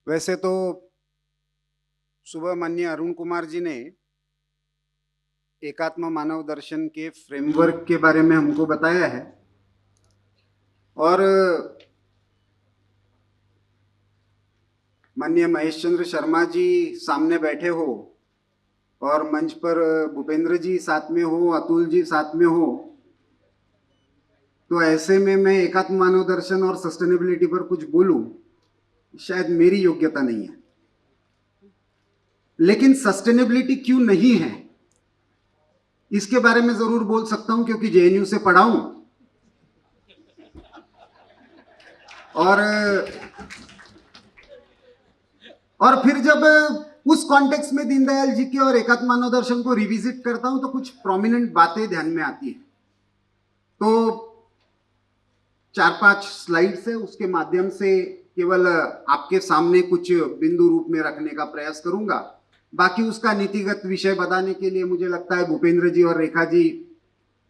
वैसे तो सुबह माननीय अरुण कुमार जी ने एकात्म मानव दर्शन के फ्रेमवर्क के बारे में हमको बताया है और माननीय महेश चंद्र शर्मा जी सामने बैठे हो और मंच पर भूपेंद्र जी साथ में हो, अतुल जी साथ में हो, तो ऐसे में मैं एकात्म मानव दर्शन और सस्टेनेबिलिटी पर कुछ बोलूं शायद मेरी योग्यता नहीं है। लेकिन सस्टेनेबिलिटी क्यों नहीं है इसके बारे में जरूर बोल सकता हूं, क्योंकि जेएनयू से पढ़ा हूं और फिर जब उस कॉन्टेक्स्ट में दीनदयाल जी के और एकात्म मानव दर्शन को रिविजिट करता हूं तो कुछ प्रोमिनेंट बातें ध्यान में आती हैं। तो 4-5 स्लाइड्स है, उसके माध्यम से केवल आपके सामने कुछ बिंदु रूप में रखने का प्रयास करूंगा। बाकी उसका नीतिगत विषय बताने के लिए मुझे लगता है भूपेंद्र जी और रेखा जी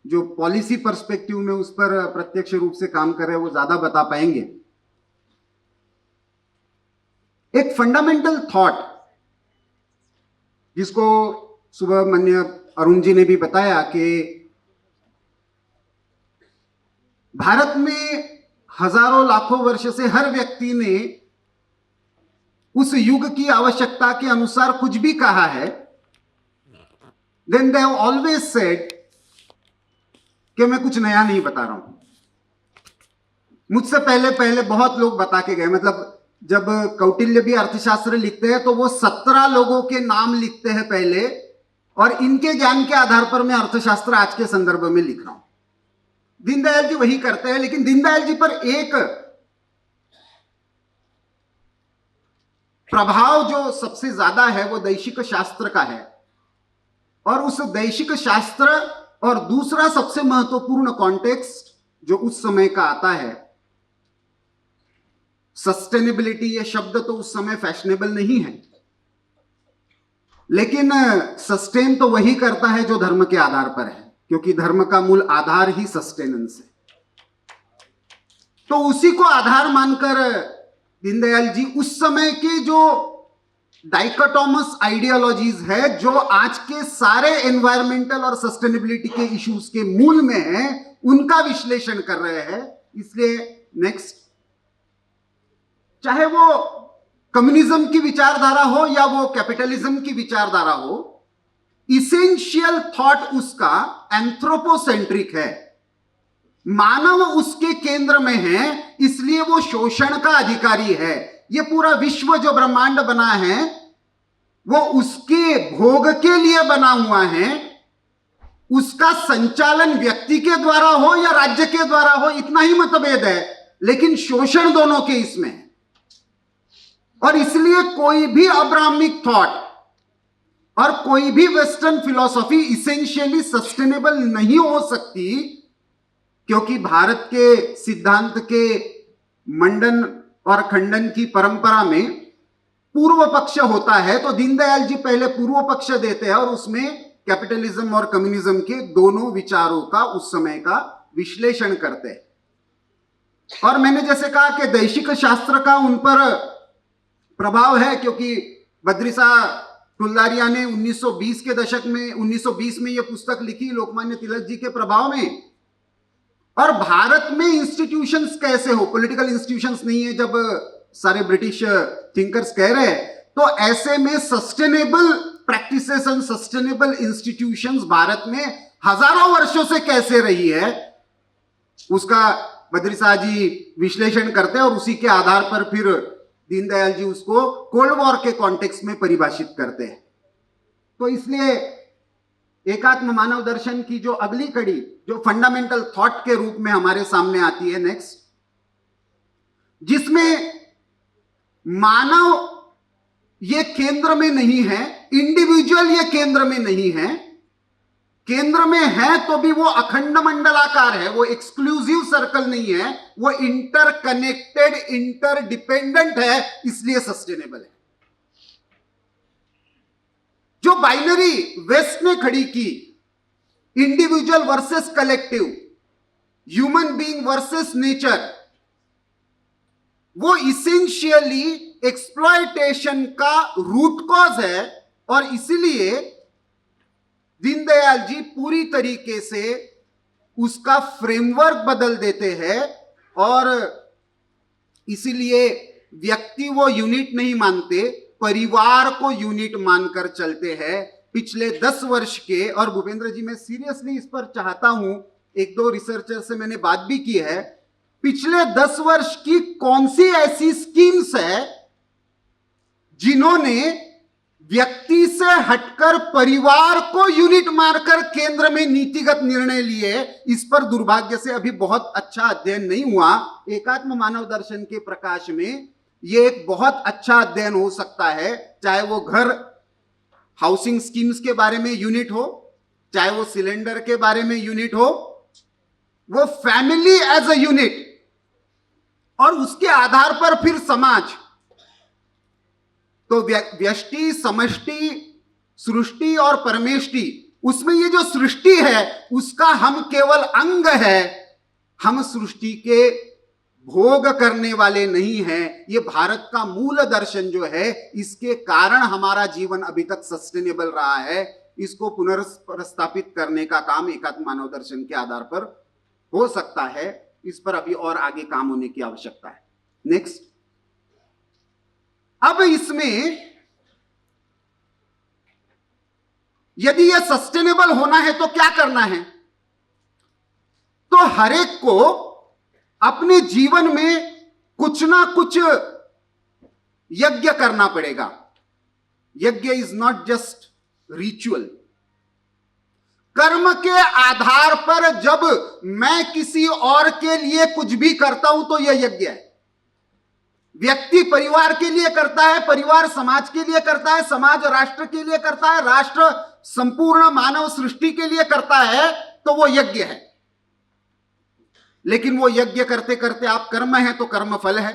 जो पॉलिसी पर्सपेक्टिव में उस पर प्रत्यक्ष रूप से काम कर रहे हैं वो ज्यादा बता पाएंगे। एक फंडामेंटल थॉट जिसको सुबह माननीय अरुण जी ने भी बताया कि भारत में हजारों लाखों वर्ष से हर व्यक्ति ने उस युग की आवश्यकता के अनुसार कुछ भी कहा है, then they have always said कि मैं कुछ नया नहीं बता रहा हूं। मुझसे पहले पहले बहुत लोग बता के गए, मतलब जब कौटिल्य भी अर्थशास्त्र लिखते हैं तो वो 17 लोगों के नाम लिखते हैं पहले, और इनके ज्ञान के आधार पर मैं अर्थशास्त्र आज के संदर्भ में लिख रहा हूं। दीनदयाल जी वही करते हैं, लेकिन दीनदयाल जी पर एक प्रभाव जो सबसे ज्यादा है वो दैशिक शास्त्र का है, और उस दैशिक शास्त्र और दूसरा सबसे महत्वपूर्ण कॉन्टेक्स्ट जो उस समय का आता है सस्टेनेबिलिटी। ये शब्द तो उस समय फैशनेबल नहीं है, लेकिन सस्टेन तो वही करता है जो धर्म के आधार पर है, क्योंकि धर्म का मूल आधार ही सस्टेनेंस है। तो उसी को आधार मानकर दीनदयाल जी उस समय के जो डाइकोटोमस आइडियोलॉजीज है जो आज के सारे एनवायरमेंटल और सस्टेनेबिलिटी के इश्यूज के मूल में है, उनका विश्लेषण कर रहे हैं। इसलिए नेक्स्ट, चाहे वो कम्युनिज्म की विचारधारा हो या वो कैपिटलिज्म की विचारधारा हो, इसेंशियल थॉट उसका एंथ्रोपोसेंट्रिक है। मानव उसके केंद्र में है, इसलिए वो शोषण का अधिकारी है। ये पूरा विश्व जो ब्रह्मांड बना है वो उसके भोग के लिए बना हुआ है। उसका संचालन व्यक्ति के द्वारा हो या राज्य के द्वारा हो, इतना ही मतभेद है, लेकिन शोषण दोनों के इसमें है। और इसलिए कोई भी अब्राह्मिक थॉट और कोई भी वेस्टर्न फिलॉसफी इसेंशियली सस्टेनेबल नहीं हो सकती, क्योंकि भारत के सिद्धांत के मंडन और खंडन की परंपरा में पूर्व पक्ष होता है। तो दीनदयाल जी पहले पूर्व पक्ष देते हैं और उसमें कैपिटलिज्म और कम्युनिज्म के दोनों विचारों का उस समय का विश्लेषण करते हैं। और मैंने जैसे कहा कि दैशिक शास्त्र का उन पर प्रभाव है, क्योंकि बद्रिसा फुलदारिया ने 1920 के दशक में 1920 में यह पुस्तक लिखी लोकमान्य तिलक जी के प्रभाव में। और भारत में इंस्टीट्यूशंस कैसे हो, पॉलिटिकल इंस्टीट्यूशंस नहीं है जब सारे ब्रिटिश थिंकर्स कह रहे हैं, तो ऐसे में sustainable practices and sustainable institutions Bharat में हजारों वर्षों से कैसे रही है, उसका बद्रिसा जी विश्लेषण करते हैं। और उसी के आधार पर फिर दीनदयाल जी उसको कोल्ड वॉर के कॉन्टेक्स्ट में परिभाषित करते हैं। तो इसलिए एकात्म मानव दर्शन की जो अगली कड़ी जो फंडामेंटल थॉट के रूप में हमारे सामने आती है नेक्स्ट, जिसमें मानव ये केंद्र में नहीं है, इंडिविजुअल ये केंद्र में नहीं है। केंद्र में है तो भी वो अखंड मंडलाकार है, वो एक्सक्लूसिव सर्कल नहीं है, वो इंटरकनेक्टेड इंटरडिपेंडेंट है, इसलिए सस्टेनेबल है। जो बाइनरी वेस्ट ने खड़ी की, individual versus collective, human being versus nature, वो इसेंशियली एक्सप्लॉयटेशन का रूट कॉज है और इसीलिए दीनदयाल जी पूरी तरीके से उसका फ्रेमवर्क बदल देते हैं और इसीलिए व्यक्ति वो यूनिट नहीं मानते, परिवार को यूनिट मानकर चलते हैं। पिछले 10 वर्ष के, और भूपेंद्र जी मैं सीरियसली इस पर चाहता हूं, एक दो रिसर्चर से मैंने बात भी की है, पिछले 10 वर्ष की कौन सी ऐसी स्कीम्स है जिन्होंने व्यक्ति से हटकर परिवार को यूनिट मारकर केंद्र में नीतिगत निर्णय लिए? इस पर दुर्भाग्य से अभी बहुत अच्छा अध्ययन नहीं हुआ। एकात्म मानव दर्शन के प्रकाश में यह एक बहुत अच्छा अध्ययन हो सकता है, चाहे वो घर हाउसिंग स्कीम्स के बारे में यूनिट हो, चाहे वो सिलेंडर के बारे में यूनिट हो, वो फैमिली एज अ यूनिट और उसके आधार पर फिर समाज। तो व्यष्टि, समष्टि, सृष्टि और परमेष्टि, उसमें ये जो सृष्टि है उसका हम केवल अंग है, हम सृष्टि के भोग करने वाले नहीं हैं। ये भारत का मूल दर्शन जो है, इसके कारण हमारा जीवन अभी तक सस्टेनेबल रहा है। इसको पुनर्स्थापित करने का काम एकात्म मानव दर्शन के आधार पर हो सकता है। इस पर अभी और आगे काम होने की आवश्यकता है। नेक्स्ट, अब इसमें यदि यह सस्टेनेबल होना है तो क्या करना है? तो हर एक को अपने जीवन में कुछ ना कुछ यज्ञ करना पड़ेगा। यज्ञ इज नॉट जस्ट रिचुअल। कर्म के आधार पर जब मैं किसी और के लिए कुछ भी करता हूं तो यह यज्ञ है। व्यक्ति परिवार के लिए करता है, परिवार समाज के लिए करता है, समाज राष्ट्र के लिए करता है, राष्ट्र संपूर्ण मानव सृष्टि के लिए करता है, तो वो यज्ञ है। लेकिन वो यज्ञ करते करते आप कर्म है तो कर्म फल है,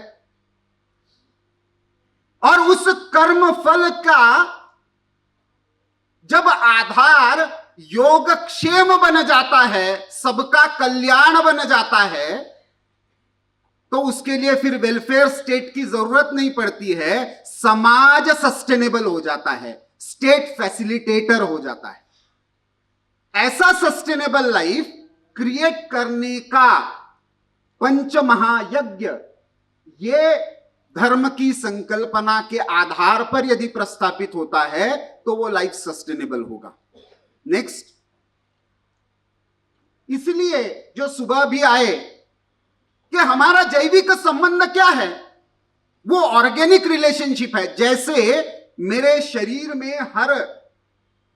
और उस कर्म फल का जब आधार योगक्षेम बन जाता है, सबका कल्याण बन जाता है, तो उसके लिए फिर वेलफेयर स्टेट की जरूरत नहीं पड़ती है। समाज सस्टेनेबल हो जाता है, स्टेट फैसिलिटेटर हो जाता है। ऐसा सस्टेनेबल लाइफ क्रिएट करने का पंच महायज्ञ, ये धर्म की संकल्पना के आधार पर यदि प्रस्तापित होता है तो वो लाइफ सस्टेनेबल होगा। नेक्स्ट, इसलिए जो सुबह भी आए कि हमारा जैविक संबंध क्या है, वो ऑर्गेनिक रिलेशनशिप है। जैसे मेरे शरीर में हर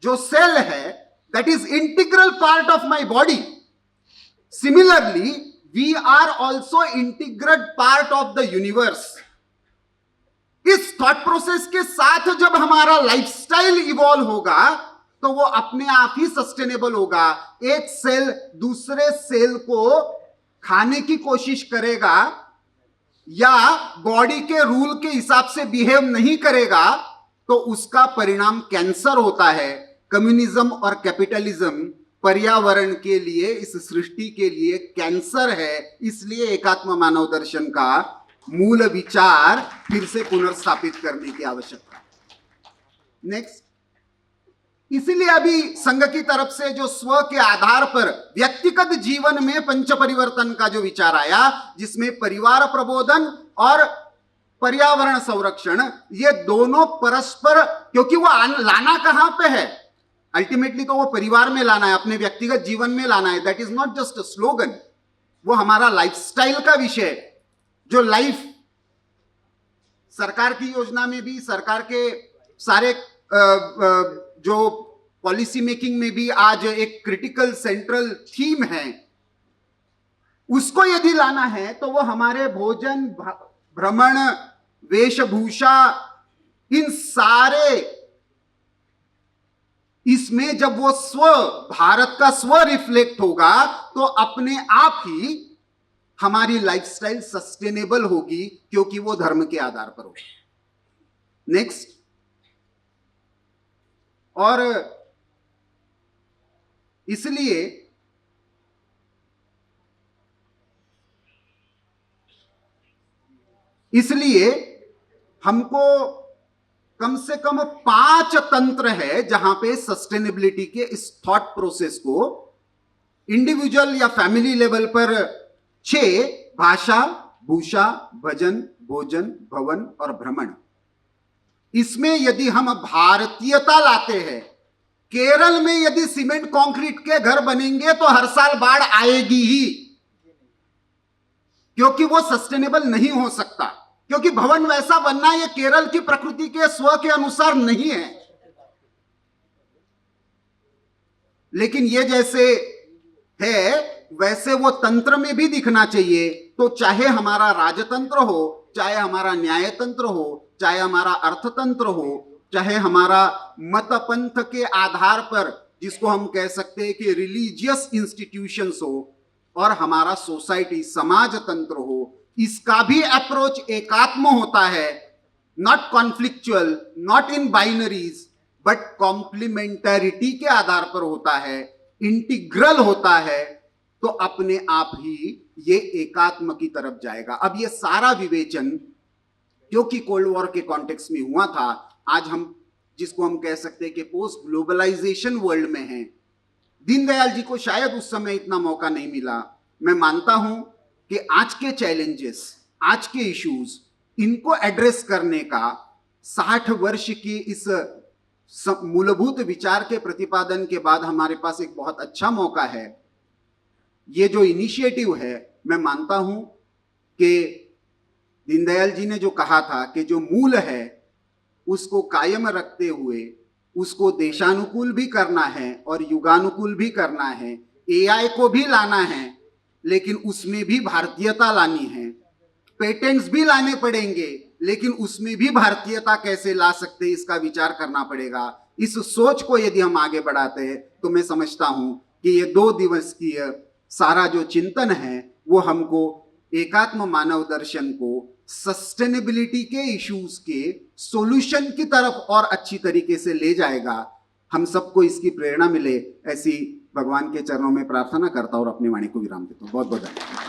जो सेल है that is integral part of my body, similarly we are also integral part of the universe. इस थॉट प्रोसेस के साथ जब हमारा लाइफस्टाइल इवॉल्व होगा तो वो अपने आप ही सस्टेनेबल होगा। एक सेल दूसरे सेल को खाने की कोशिश करेगा या बॉडी के रूल के हिसाब से बिहेव नहीं करेगा तो उसका परिणाम कैंसर होता है। कम्युनिज्म और कैपिटलिज्म पर्यावरण के लिए, इस सृष्टि के लिए कैंसर है। इसलिए एकात्म मानव दर्शन का मूल विचार फिर से पुनर्स्थापित करने की आवश्यकता है। नेक्स्ट, इसलिए अभी संघ की तरफ से जो स्व के आधार पर व्यक्तिगत जीवन में पंच परिवर्तन का जो विचार आया, जिसमें परिवार प्रबोधन और पर्यावरण संरक्षण, ये दोनों परस्पर, क्योंकि वो लाना कहां पे है, अल्टीमेटली तो वो परिवार में लाना है, अपने व्यक्तिगत जीवन में लाना है। That is not just a slogan, वो हमारा लाइफस्टाइल का विषय है। जो लाइफ सरकार की योजना में भी, सरकार के सारे जो पॉलिसी मेकिंग में भी आज एक क्रिटिकल सेंट्रल थीम है, उसको यदि लाना है तो वो हमारे भोजन, भ्रमण, वेशभूषा, इन सारे, इसमें जब वो स्व, भारत का स्व रिफ्लेक्ट होगा तो अपने आप ही हमारी लाइफस्टाइल सस्टेनेबल होगी, क्योंकि वो धर्म के आधार पर होगी। नेक्स्ट, और इसलिए हमको कम से कम 5 तंत्र है जहां पे सस्टेनेबिलिटी के इस थॉट प्रोसेस को इंडिविजुअल या फैमिली लेवल पर 6 भाषा, भूषा, भजन, भोजन, भवन और भ्रमण। इसमें यदि हम भारतीयता लाते हैं, केरल में यदि सीमेंट कंक्रीट के घर बनेंगे तो हर साल बाढ़ आएगी ही, क्योंकि वो सस्टेनेबल नहीं हो सकता, क्योंकि भवन वैसा बनना ये केरल की प्रकृति के स्व के अनुसार नहीं है। लेकिन ये जैसे है वैसे वो तंत्र में भी दिखना चाहिए। तो चाहे हमारा राजतंत्र हो, चाहे हमारा न्यायतंत्र हो, चाहे हमारा अर्थतंत्र हो, चाहे हमारा मत पंथ के आधार पर जिसको हम कह सकते हैं कि रिलीजियस इंस्टीट्यूशंस हो, और हमारा सोसाइटी समाज तंत्र हो, इसका भी अप्रोच एकात्म होता है, not conflictual, not in binaries, but complementarity के आधार पर होता है, इंटीग्रल होता है, तो अपने आप ही ये एकात्म की तरफ जाएगा। अब ये सारा विवेचन क्योंकि कोल्ड वॉर के कॉन्टेक्स्ट में हुआ था, आज हम जिसको हम कह सकते हैं कि पोस्ट ग्लोबलाइजेशन वर्ल्ड में हैं, दीनदयाल जी को शायद उस समय इतना मौका नहीं मिला। मैं मानता हूं कि आज के चैलेंजेस, आज के इश्यूज, इनको एड्रेस करने का 60 वर्ष की इस मूलभूत विचार के प्रतिपादन के बाद हमारे पास एक बहुत अच्छा मौका है। ये जो इनिशिएटिव है, मैं मानता हूं कि दीनदयाल जी ने जो कहा था कि जो मूल है उसको कायम रखते हुए उसको देशानुकूल भी करना है और युगानुकूल भी करना है, एआई को भी लाना है, लेकिन उसमें भी भारतीयता लानी है। पेटेंट्स भी लाने पड़ेंगे, लेकिन उसमें भी भारतीयता कैसे ला सकते हैं इसका विचार करना पड़ेगा। इस सोच को यदि हम आगे बढ़ाते हैं तो मैं समझता हूं कि ये 2 दिवसीय सारा जो चिंतन है वो हमको एकात्म मानव दर्शन को सस्टेनेबिलिटी के इश्यूज के सॉल्यूशन की तरफ और अच्छी तरीके से ले जाएगा। हम सबको इसकी प्रेरणा मिले, ऐसी भगवान के चरणों में प्रार्थना करता हूं और अपनी वाणी को विराम देता हूं। बहुत बहुत धन्यवाद।